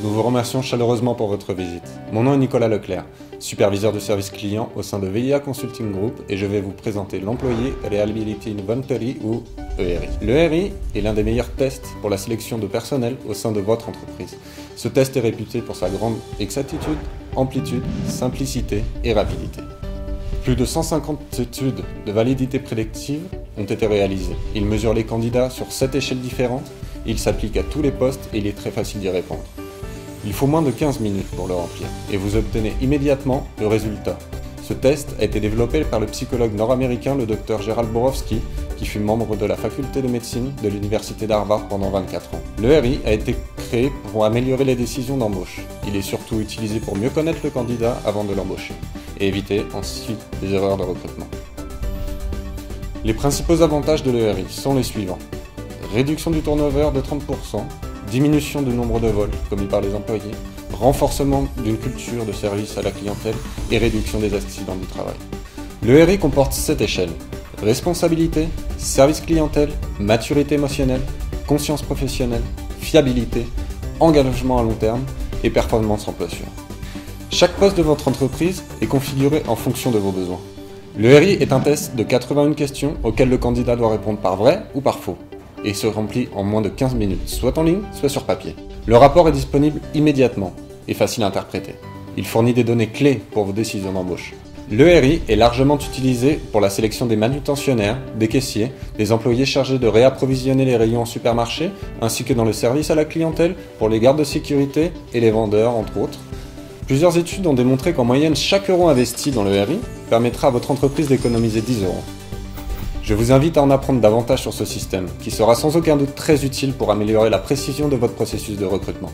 Nous vous remercions chaleureusement pour votre visite. Mon nom est Nicolas Leclerc, superviseur du service client au sein de VIA Consulting Group et je vais vous présenter l'Employee Reliability Inventory ou ERI. Le ERI est l'un des meilleurs tests pour la sélection de personnel au sein de votre entreprise. Ce test est réputé pour sa grande exactitude, amplitude, simplicité et rapidité. Plus de 150 études de validité prédictive ont été réalisées. Il mesure les candidats sur 7 échelles différentes, il s'applique à tous les postes et il est très facile d'y répondre. Il faut moins de 15 minutes pour le remplir et vous obtenez immédiatement le résultat. Ce test a été développé par le psychologue nord-américain le Dr Gerald Borowski, qui fut membre de la faculté de médecine de l'université d'Harvard pendant 24 ans. Le RI a été créé pour améliorer les décisions d'embauche. Il est surtout utilisé pour mieux connaître le candidat avant de l'embaucher et éviter ensuite des erreurs de recrutement. Les principaux avantages de l'ERI sont les suivants. Réduction du turnover de 30%, diminution du nombre de vols commis par les employés, renforcement d'une culture de service à la clientèle et réduction des accidents du travail. Le RI comporte 7 échelles. Responsabilité, service clientèle, maturité émotionnelle, conscience professionnelle, fiabilité, engagement à long terme et performance employeur. Chaque poste de votre entreprise est configuré en fonction de vos besoins. Le RI est un test de 81 questions auxquelles le candidat doit répondre par vrai ou par faux et se remplit en moins de 15 minutes, soit en ligne, soit sur papier. Le rapport est disponible immédiatement et facile à interpréter. Il fournit des données clés pour vos décisions d'embauche. Le RI est largement utilisé pour la sélection des manutentionnaires, des caissiers, des employés chargés de réapprovisionner les rayons en supermarché, ainsi que dans le service à la clientèle, pour les gardes de sécurité et les vendeurs, entre autres. Plusieurs études ont démontré qu'en moyenne, chaque euro investi dans le RI permettra à votre entreprise d'économiser 10 euros. Je vous invite à en apprendre davantage sur ce système, qui sera sans aucun doute très utile pour améliorer la précision de votre processus de recrutement.